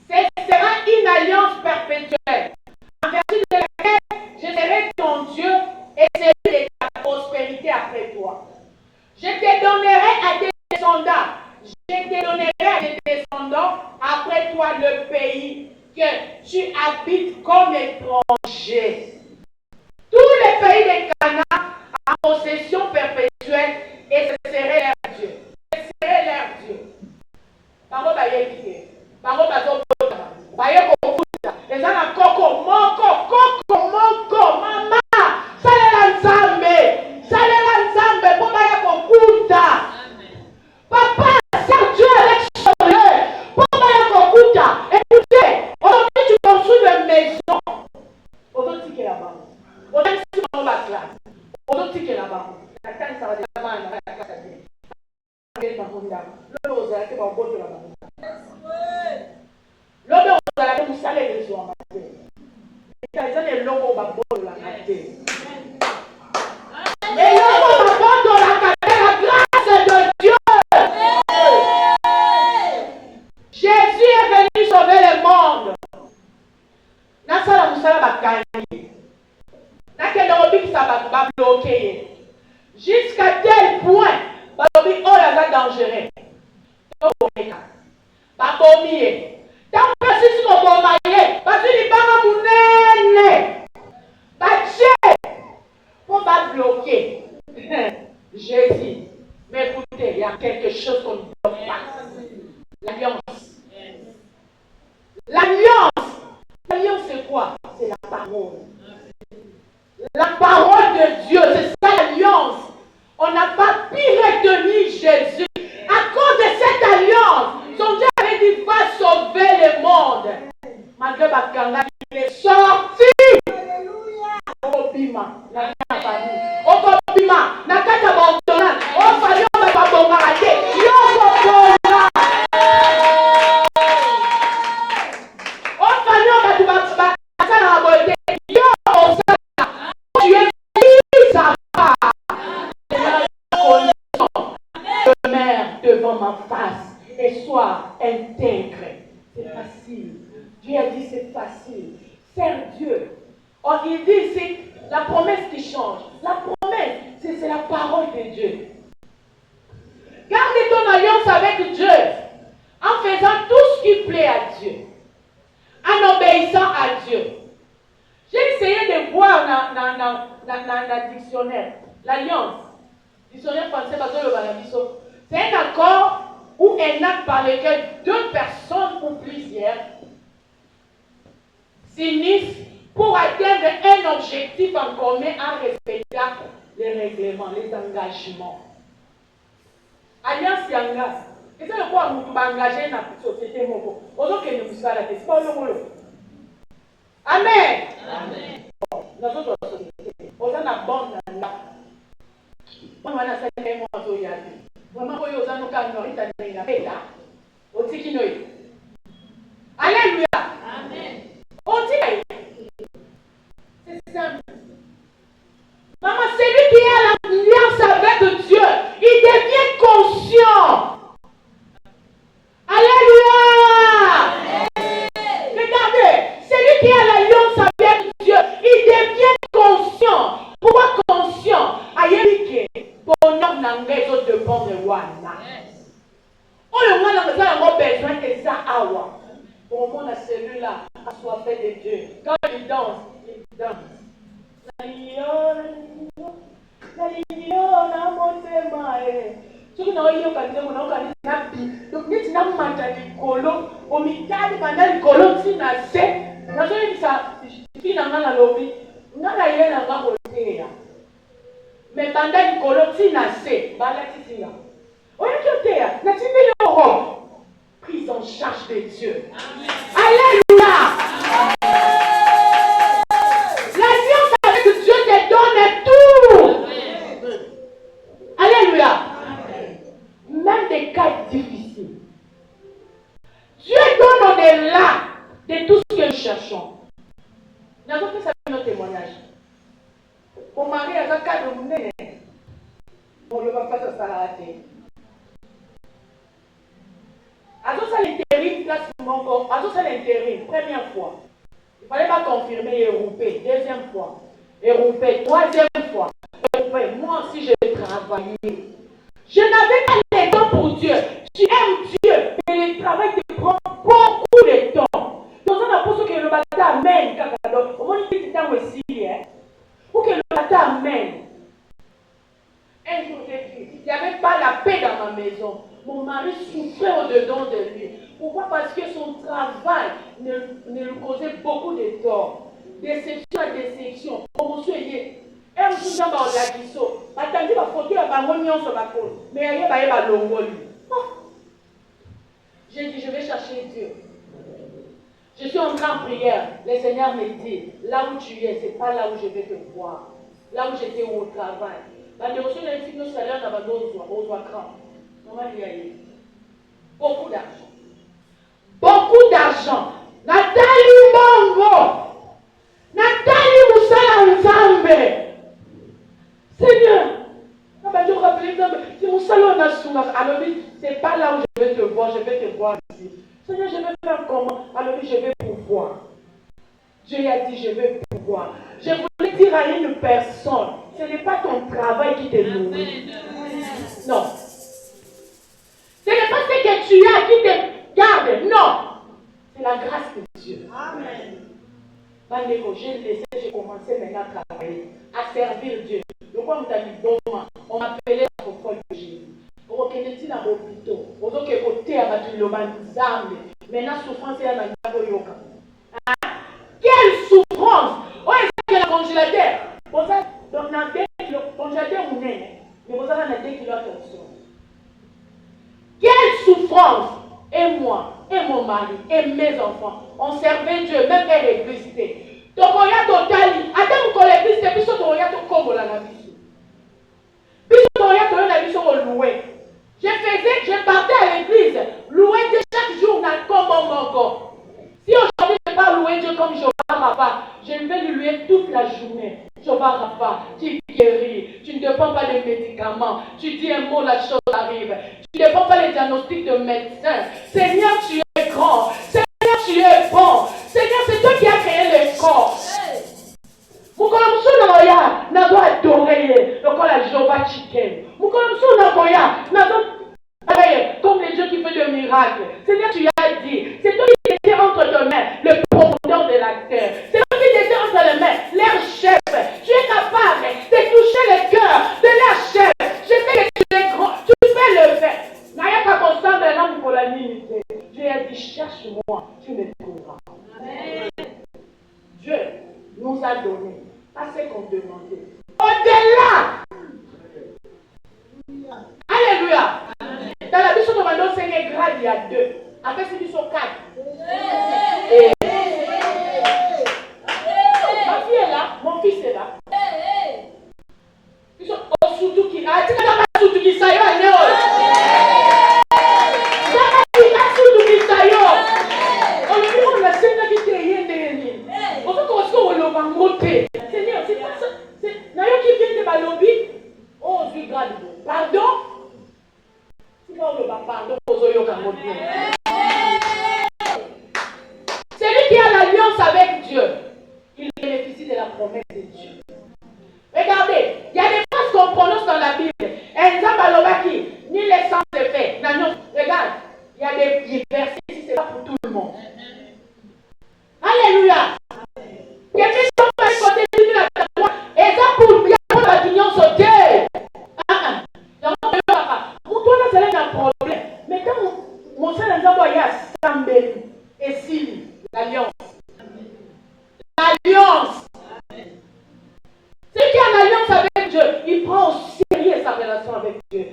Ce sera une alliance perpétuelle, en vertu de laquelle je serai ton Dieu et celui de ta prospérité après toi. Je te donnerai à tes descendants, après toi le pays que tu habites comme étranger. Tous les pays de Canaan en possession perpétuelle et ce serait leur Dieu. Ce serait leur Dieu. Bango bayekite, bango bazobota, bayekokuta, ezana koko moko, mama, salela nzambe, po bayekokuta. Papa, sers Dieu avec soleil, po bayekokuta. Écoutez, aujourd'hui tu construis une maison, aujourd'hui tu es là-bas, aujourd'hui tu es dans la classe, aujourd'hui tu es là-bas, la classe ça va déjà mal, la classe ça vient. L'homme ozalaki babotola bango l'homme ozalaki mosaleli ezwama te eza na eloko babotolaka te eloko babotolaka te la grâce de Dieu. Jésus est venu sauver le monde. Nasala mosala bakangi nakende kobikisa bato babloke ye jusqu'à tel point balobi oyo aza dangereux tobomeka babomi ye ntango basisi koboma ye bazwi libanga monene batie mpo babloke Jésus. Mais écoutez, il y a quelque chose qu'on ne doit pas. L'alliance. L'alliance c'est quoi? C'est la parole. La parole de Dieu, c'est ça l'alliance. On n'a pas pu retenir Jésus. À cause de cette alliance, son Dieu avait dit va sauver le monde. Malgré Bakanga, il est sorti. Obima, Obima, Nakata Bantona, Ofayo Babongarate, Yokopona. Ofayo Babongarate, Yokopona. Tu es qui ça va? Demeure devant ma face et sois intègre. C'est facile. Dieu a dit c'est facile. Sers Dieu. Or, il dit ici, la promesse qui change. La promesse, c'est la parole de Dieu. Garde ton alliance avec Dieu en faisant tout ce qui plaît à Dieu. En obéissant à Dieu. J'ai essayé de voir dans le dictionnaire. L'alliance. Dictionnaire français, c'est un accord ou un acte par lequel deux personnes ou plusieurs s'unissent pour atteindre un objectif en commun en respectant les règlements, les engagements. Alliance Yanga. Et c'est le quoi vous engagez dans la société. C'est pas le mot. Amen. Amen. Dans notre société, on a une bonne alliance. On a une bonne alliance. Vraiment, on a une bonne alliance. Alléluia. Amen. On dit. C'est simple. Maman, celui qui a l'alliance avec Dieu, il devient conscient. Alléluia. Regardez, celui qui a l'alliance avec Dieu, il devient conscient. Pourquoi conscient? Aïe, bonheur n'a pas de bon de wana. On le voit dans le besoin de ça awa. Pour moi, celui-là a soifé de Dieu. Quand il danse, il danse. Soki na oyo kanzemo na okani na bi donc neti na mata likolo omikali banda likolo tina se na so yebisa fina nga na lobi nga na ye na nga koteya mais banda likolo tina se balati tinga oyoki oteya na tindi yoro prise en charge de Dieu. Alléluia. L'alliance avec Dieu te donne tout. Alléluia. Même des cas difficiles. Dieu donne au-delà de tout ce que nous cherchons. Nous avons fait ça. ça l'intérim, place mon corps. Ça l'intérim, première fois. Il ne fallait pas confirmer et rouper. Deuxième fois. Et rouper. Troisième fois. Et rouper. Moi aussi, j'ai travaillé. Je n'avais pas le temps pour Dieu. Tu aimes Dieu, mais le travail te prend beaucoup de temps. Donc, on a posé que le bâtiment amène. Au moins, il dit que aussi. Pour que le bâtiment amène. Un jour, il n'y avait pas la paix dans ma maison. Mon mari souffrait au-dedans de lui. Pourquoi? Parce que son travail ne lui causait beaucoup de tort. Déception à déception. Comment je suis un jour, je l'a dit. Attendez, ma photo, elle va revenir sur ma côte. Mais elle va l'envoyer. J'ai dit, je vais chercher Dieu. Je suis en grande prière. Le Seigneur me dit, là où tu es, ce n'est pas là où je vais te voir. Là où j'étais au travail. La dévotion de l'équipe de salaire n'a pas d'autres crampes. Beaucoup d'argent. Beaucoup d'argent. Nathalie Bongo. Nathalie Moussala Nzambe. Seigneur. Si Moussala Nassouma, alors c'est pas là où je vais te voir, je vais te voir ici. Seigneur, je vais faire comment? Alors je vais pouvoir. Dieu a dit, je vais pouvoir. Je voulais dire à une personne, ce n'est pas ton travail qui te nourrit. Non. Ce n'est pas ce que tu as qui te garde. Non. C'est la grâce de Dieu. Amen. J'ai laissé, j'ai commencé maintenant à travailler, à servir Dieu. Le quoi vous avez dit, on m'appelait la folle de Jésus. On reconnaît dans l'hôpital. On dit que côté à battre le banzambe. Maintenant, souffrance est à la yoka. Quelle souffrance! Oh, est-ce que le congélateur? Donc, dans le congélateur, vous n'êtes mais vous avez 2 kilos de tension. Quelle souffrance! Et moi, et mon mari, et mes enfants, on servait Dieu, même à l'église. Donc, on y a total. Attends, vous l'église, et puis, on y a tout comme la vie. Puis, on y a tout la vie au loué. Je partais à l'église, louer Dieu chaque jour, comme mon corps. Si aujourd'hui je ne vais pas louer Dieu comme Jehovah Rapha, je vais lui louer toute la journée. Jehovah Rapha, tu guéris, tu ne dépends pas des médicaments, tu dis un mot, la chose arrive. Tu ne dépends pas les diagnostics de médecins. Seigneur, tu es grand. Seigneur, tu es bon. Seigneur, c'est toi qui as créé le corps. Mukolomso Namoya, n'a doit adorer le corps à Jehovah Chicken. Mukolomso Namoya, n'a doit comme les dieux qui font des miracles. Seigneur, tu as dit, c'est toi qui étais entre tes mains, le profondeur de la terre. C'est toi qui étais entre les mains, leur chef. Tu es capable de toucher le cœur de leur chef. Je sais que tu es grand, tu fais le fait. N'ayez pas constant de l'homme pour la dignité. Dieu a dit, cherche-moi, tu me trouveras. Amen. Dieu nous a donné, pas ce qu'on demandait. Au-delà. Alléluia. Dans la Bible, on a 5 grades, il y a 2. Après, c'est du 4. Ma fille est là, mon fils est là. Ils sont au Soutouki. Ah, tu n'as pas Soutouki, ça y est, Seigneur, c'est pas ça. N'ayons qui vient de Balobi. Oh, Dieu garde. Pardon? Celui qui a l'alliance avec Dieu, il bénéficie de la promesse de Dieu. Regardez, il y a des phrases qu'on prononce dans la Bible. Ni les sens se fait. Regarde, il y a des versets ici, c'est pas pour tout le monde. Alléluia. Mais quand mon seul exemple, il y a Sambé et Sili, l'alliance. L'alliance. Celui qui a l'alliance avec Dieu, il prend au sérieux sa relation avec Dieu.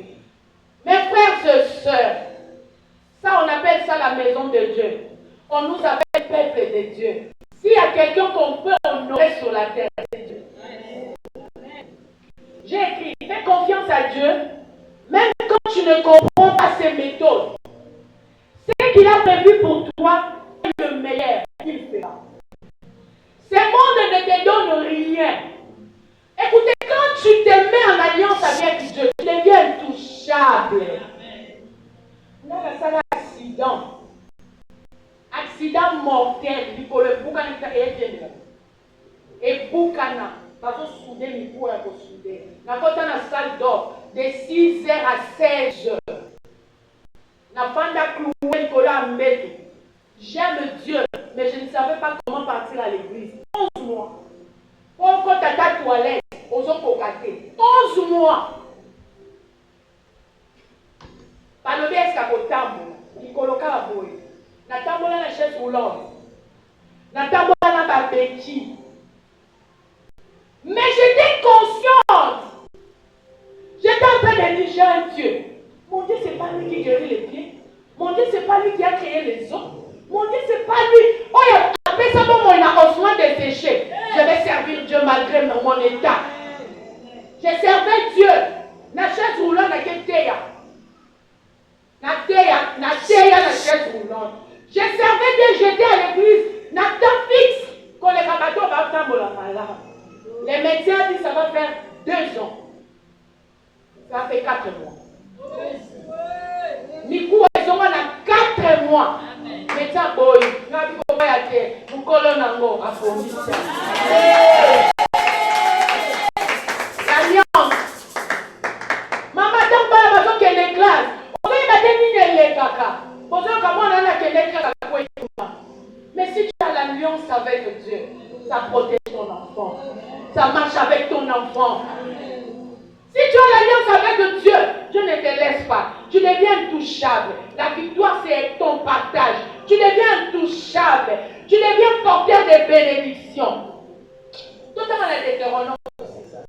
Mes frères et sœurs, ça on appelle ça la maison de Dieu. On nous appelle peuple de Dieu. S'il y a quelqu'un qu'on peut honorer sur la terre, c'est Dieu. J'ai écrit, fais confiance à Dieu, même quand tu ne comprends pas ses méthodes. Ce qu'il a prévu pour toi est le meilleur qu'il fera. Ce monde ne te donne rien. Écoutez, quand tu te mets en alliance avec Dieu, tu deviens intouchable. Là, la salle a 6 accident. Accident mortel. Il faut le Boukana et Boukana. Parce que souder, il faut être soudé. Dans la salle d'or, de 6h à 16h. J'aime Dieu, mais je ne savais pas comment partir à l'église. 11 mois. Quand tu as ta toilette, aux autres 11 mois. Par le biais de tambour, il coloca la boue. Na tambour la chaise roulante. Na tambour la béquille. Mais j'étais consciente. J'étais en train de dire, j'ai un Dieu. Mon Dieu, ce n'est pas lui qui guérit les pieds. Mon Dieu, ce n'est pas lui qui a créé les os. Mon Dieu, ce n'est pas lui. Oh, après ça, bon, il a besoin de sécher. Je vais servir Dieu malgré mon état. Je servais Dieu. Na chaise roulante, na keteya. Na chaise roulante. Je servais Dieu, j'étais à l'église. Na temps fixe. Quand les rabattons va attendre la malade. Les médecins disent que ça va faire 2 ans. Ça fait 4 mois. Mikou ils ont 4 mois. Médecin boy, n'a vu comment il y a nous collons nango à fondation. L'alliance. Maman tant pas la maison qu'elle est classe. On va y battre les caca. Posez comment on a qu'elle est classe. Mais si tu as l'alliance avec Dieu, ça protège ton enfant. Ça marche avec ton enfant. Si tu as l'alliance avec Dieu, Dieu ne te laisse pas. Tu deviens intouchable. La victoire, c'est ton partage. Tu deviens intouchable. Tu deviens porteur de bénédictions. Tout le monde a Deutéronome, c'est ça.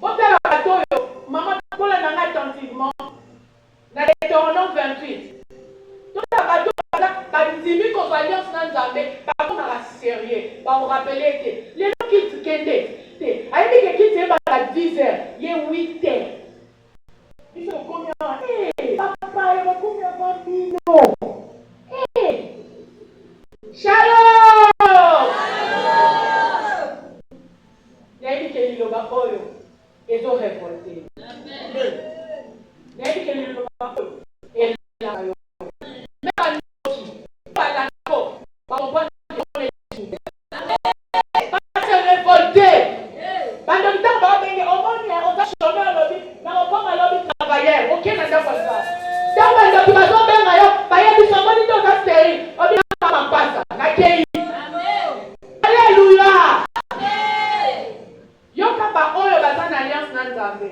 Vous faites la bateau, maman, pour la nana attentivement. Dans Deutéronome 28. Tout le bateau, il qu'on soit alliance dans Zambé, par contre, on a sérieux. On rappeler que les gens qui se quittent. Aïe, qui était à 10h, il y a 8h. Ils sont combien? Hé, papa, il va combien bambino? Hé, Shalom! Il y a dit que les Lobakoyo, ils ont révolté. Il y a dit que les Lobakoyo, ils ont révolté. Mais pas la peau, pas mon point de vue. Pas se révolter. Pendant le temps, on va chômer à l'objet, mais on va à l'objet travailleur. Ok, on a déjà fait ça. Dans le temps, tu vas tomber en ailleurs, il y a des gens qui ont stérile. On dit, on va en passer. Alléluia. Yoka pa oyo bazan alliance na Nzambe.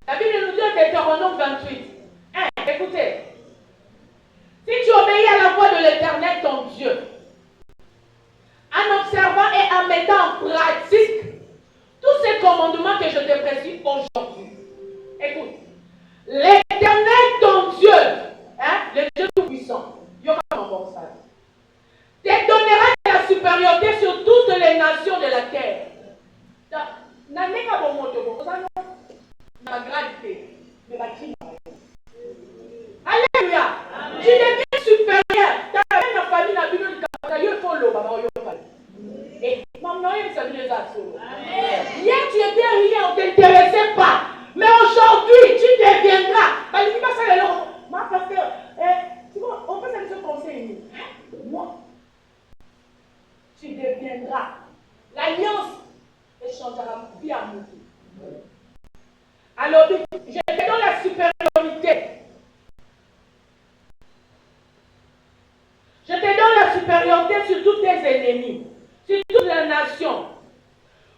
La Bible nous dit en Deutéronome 28. Écoutez. Si tu obéis à la voix de l'Éternel, ton Dieu, en observant et en mettant en pratique tous ces commandements que je te prescris aujourd'hui. Écoute, l'Éternel, ton Dieu, le Dieu tout-puissant, te donnera la supériorité sur toutes les nations de la terre. Alléluia. Tu deviens supérieur. Tu as même la famille, la Bible, il faut l'eau. Et maman, il s'agit des assauts. Hier, tu étais rien, on ne t'intéressait pas. Mais aujourd'hui, tu deviendras. Ma pasteur, tu vois, on peut se conseiller. Moi, tu deviendras. L'alliance échangera vie à mon tour. Alors, je te donne la supériorité. Je te donne la supériorité sur tous tes ennemis, sur toute la nation.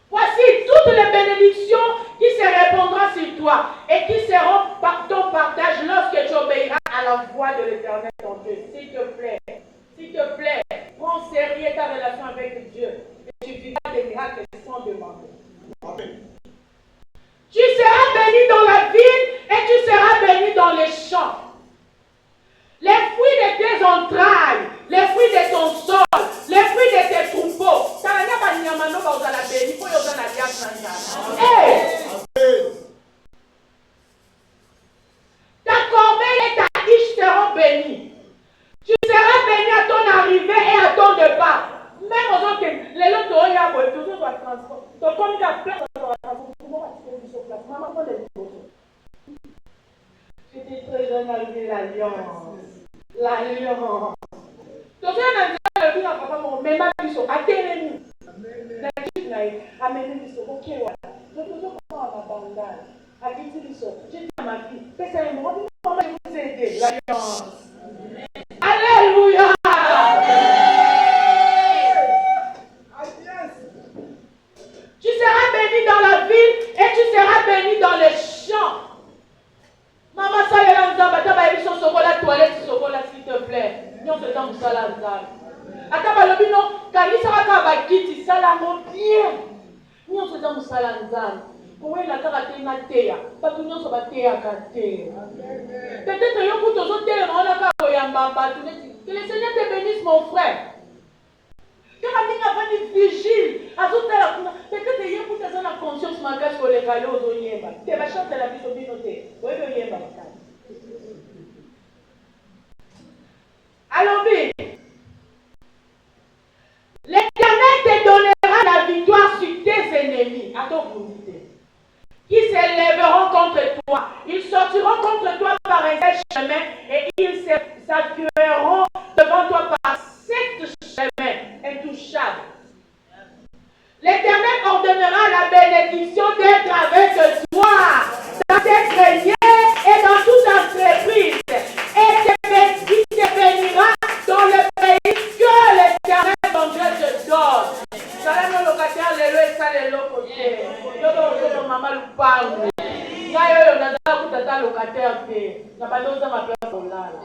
Voici toutes les bénédictions qui se répandront sur toi et qui seront ton partage lorsque tu obéiras à la voix de l'Éternel ton Dieu. S'il te plaît, prends au sérieux ta relation avec Dieu et tu vivras des miracles sans demander. Amen. Tu seras béni dans la ville et tu seras béni dans les champs. Les fruits de tes entrailles, les fruits de ton sol, les fruits de tes troupeaux. Ta corbeille et ta quiche seront bénies. Tu seras béni à ton arrivée et à ton départ. Même aux autres, les autres, il y a toujours un transport. Donc, comme il y a plein de transport, j'étais très l'alliance. L'alliance. Donc, il y a un papa, mon même biso, attendez-nous. Amenez biso, ok, voilà. Donc, nous sommes en abandon. Habitez biso. J'ai dit à ma fille, fais ça, moi, je vais vous aider. L'alliance. Alléluia. Tu seras béni dans la ville et tu seras béni dans les champs. Maman, ça y est là, nous avons la toilette, s'il te plaît. Nous sommes dans la salle. Atabalobino, kanisa wakaba kiti salamo bien. Nous sommes dans la salle. Pour la karaté na teya, parce que nous sommes teya kate. Peut-être yo pour tous autres on a ka yamba batu. Que le Seigneur te bénisse mon frère. Que la minga va ni vigile. Azotela peut-être yo pour tes na conscience mangage ko le kalo zo yemba. Te va chanter la biso binote. Oui yo yemba. Alors bien. L'Éternel te donnera la victoire sur tes ennemis, à ton volonté, qui s'élèveront contre toi. Ils sortiront contre toi par un seul chemin et ils s'appuieront devant toi par 7 chemins intouchables. L'Éternel ordonnera la bénédiction d'être avec toi dans tes greniers et dans toute entreprise. Et il te bénira dans le pays que l'Éternel ton Dieu te donne. Salamo locataire lelo et ça lelo côté. Yo maman le parle. Ngayo yo nazala kutata locataire pe. Na baloza ma place olala.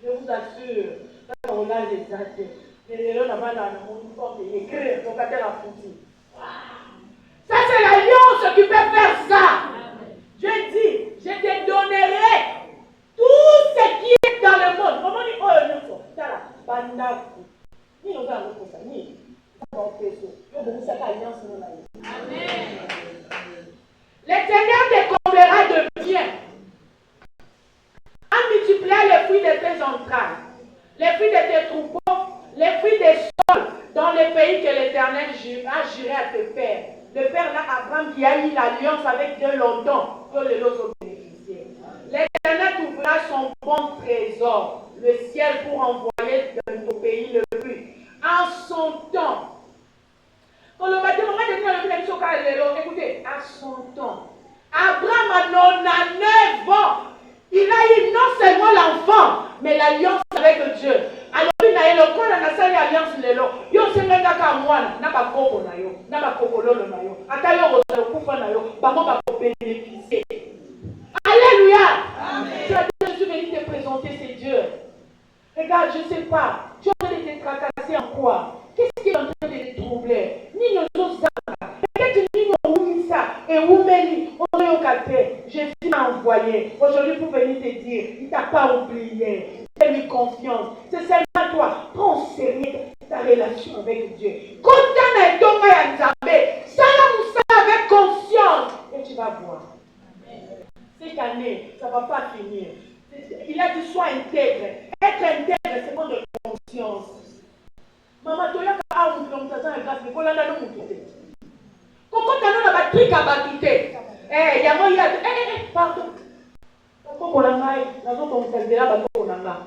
Je vous assure, ça olala les dates. Lelo na bana na mon porte écrit locataire a foutu. Ça c'est l'alliance qui peut faire ça. Je dis, je te donnerai tout ce qui est dans le monde. Comment dit oh nous ça bandaku. Ni nous avons pour ça ni on fait ça. Yo bon ça alliance non là. Amen. L'Éternel te comblera de bien. En multipliant les fruits de tes entrailles, les fruits de tes troupeaux, les fruits des sols dans le pays que l'Éternel a juré à tes pères. Le père là, Abraham, qui a eu l'alliance avec Dieu longtemps, que les autres ont bénéficié. L'Éternel ouvrira son bon trésor, le ciel, pour envoyer dans ton pays le fruit. En son temps. Quand le matin, écoutez, à son temps. Abraham a 99 ans. Il a eu non seulement l'enfant, mais l'alliance avec Dieu. Alors, il a eu le corps de la alliance de l'eau. Il y a un peu n'a pas coco na yo, n'a pas coco lolo na yo. Atayo le kufa na yo, bah moi va bénéficier. Alléluia. Je suis venu te présenter ces dieux. Regarde, je ne sais pas, tu es en train de te tracasser en quoi? Qu'est-ce qui est en train de te troubler? Ni nos autres peut-être ni nos ça et Oumeli, Jésus m'a envoyé aujourd'hui pour venir te dire, il ne t'a pas oublié, il t'a mis confiance. C'est seulement toi, prends au sérieux ta relation avec Dieu. Quand tu as un don à Nzambé, ça avec conscience et tu vas voir. Cette année, ça ne va pas finir. Il a dit sois intègre. Être intègre, c'est bon de conscience. Maman, tu as un peu de grâce, mais voilà, nous nous quand tu as un truc à battre, il y a moyen. Pardon. Pourquoi on a mal? La zone on s'est dit là, on a mal.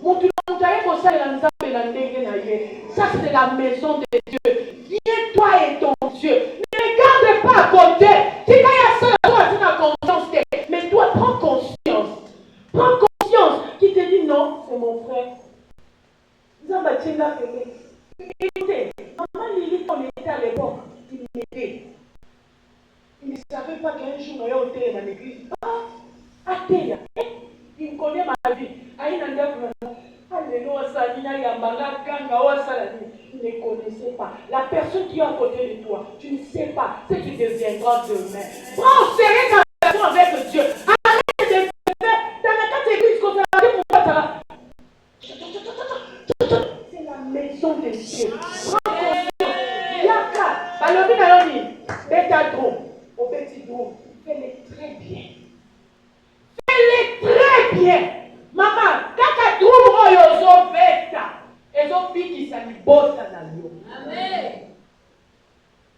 Mon tu ça c'est la maison de Dieu. Viens toi et ton Dieu. Ne regarde pas à côté. Si tu as ça, tu as conscience. Mais toi, prends conscience. Prends conscience. Qui te dit non, c'est mon frère. Écoutez, maman Lily, on était à l'époque, il m'aidait. Il ne savait pas qu'un jour, il y a au thé dans l'église. Ah, Théa, il me connaît ma vie. Il ne connaissait pas. La personne qui est à côté de toi, tu ne sais pas ce qui deviendra demain. Prends au sérieux ta relation avec Dieu. Arrête de faire dans la catégorie conservative pour toi, ça va. C'est la maison de Dieu. Prends conscience. Yaka, balobi na yomi, beta drum, au petit drum, fais-les très bien. Fais-les très bien. Maman, kaka drum oyo zo beta, ezo piki sa libosa na yo. Amen.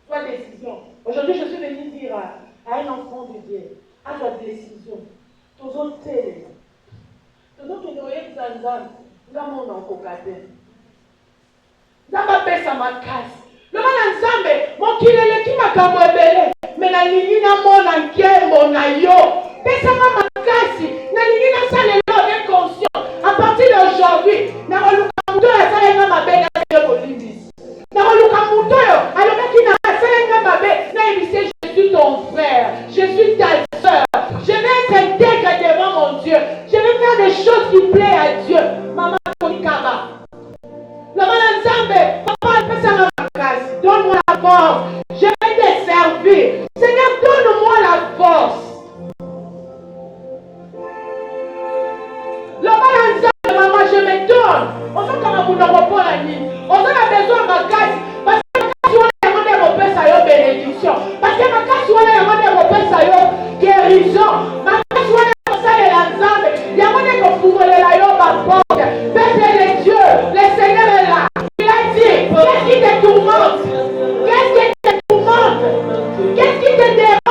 Toi décision. Aujourd'hui, je suis venue dire à un enfant de Dieu, à ta décision. tozotele tozokende koyebisa nzambe nzambe ona okoka te nzambe apesa makasi loba na nzambe mokili eleki makambo ebele me nalingi namona nkembo na yo pesanga makasi nalingi nasalelo de conscient à partir d'aujourd'hui nakoluka moto oyo asalenga mabe naye kolimbisi nakoluka moto oyo alobaki na asalenga mabe nayebise je suis ton frère je suis ta sœur je vais être intègre devant mon Dieu je vais faire des choses qui plaisent à Dieu maman kolikama loba na nzambe papa apesanga makasi donne-moi la force je vais te servir Seigneur donne-moi la force loba na nzambe mama je me donne ozokanga munoko mpona nini oza na besoin makasi parce que makasi wana yango nde kopesa yo bénédiction parce que makasi wana yango nde kopesa yo guérison makasi wana kosalela nzambe yango nde kofungolela yo baporte peuple de Dieu le Seigneur est là il a dit qu'est-ce qui te tourmente qu'est-ce qui te tourmente qu'est-ce qui te dérange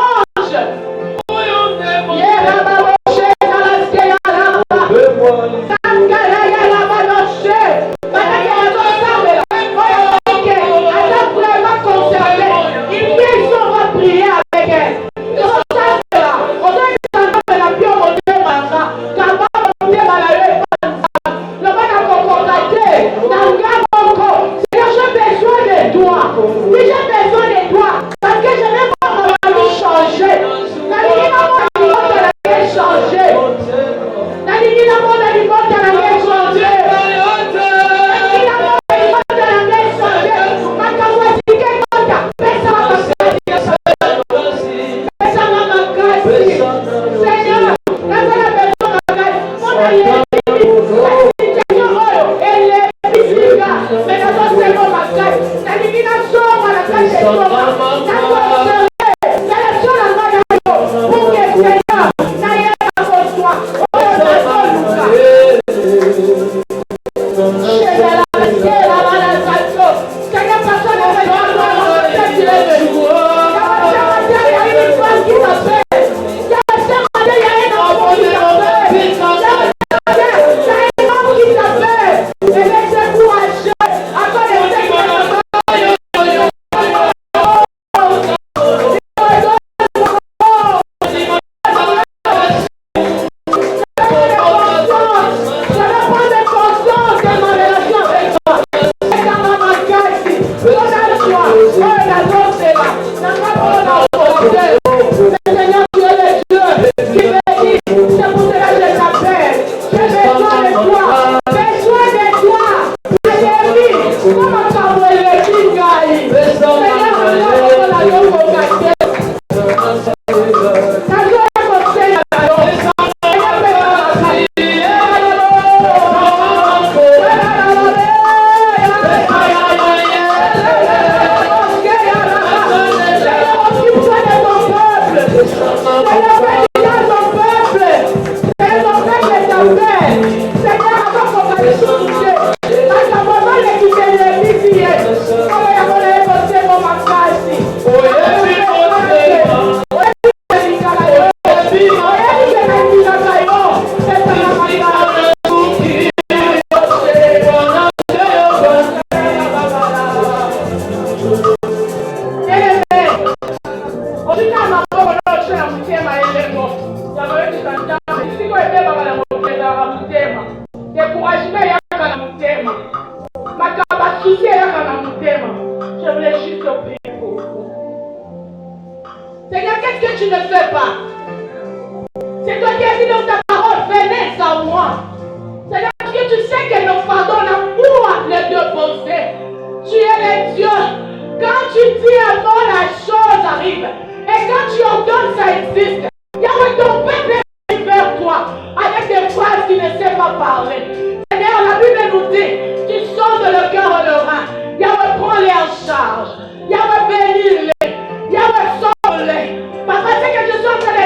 Yahweh bénis-les. Yahweh sauve-les. Papa, c'est que je suis en train de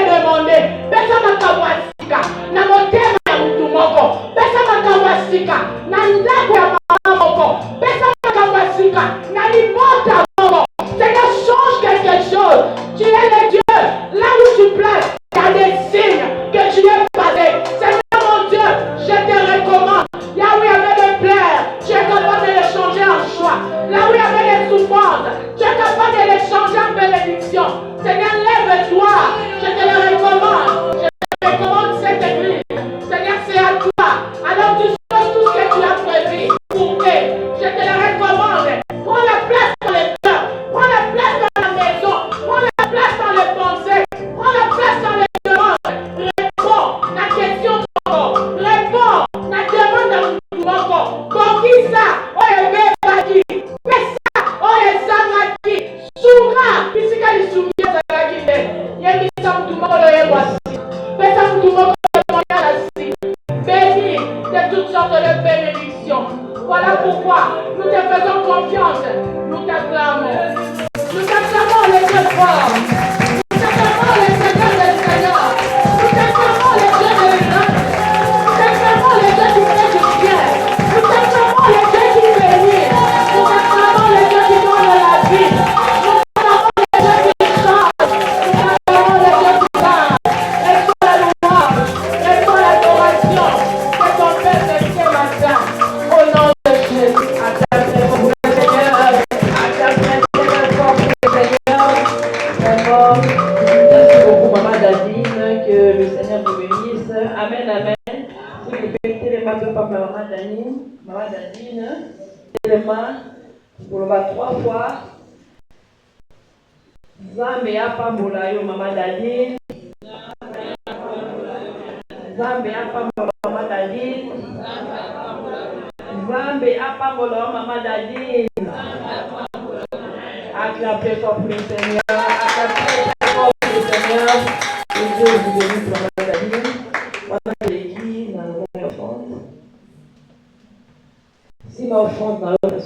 Que le Seigneur vous bénisse. Amen, amen. Si vous permettez les mains de Maman Danine, les mains pour le bas 3 fois. Zambe apambola yo Maman Danine. Zambe apambola Maman Danine. Zambe apambola Maman Danine. Acclamez fort pour le Seigneur. Acclamez fort pour le Seigneur. Et Dieu vous bénisse Maman Danine. Pendant que l'église n'a pas offrande. Si ma offrande n'a pas de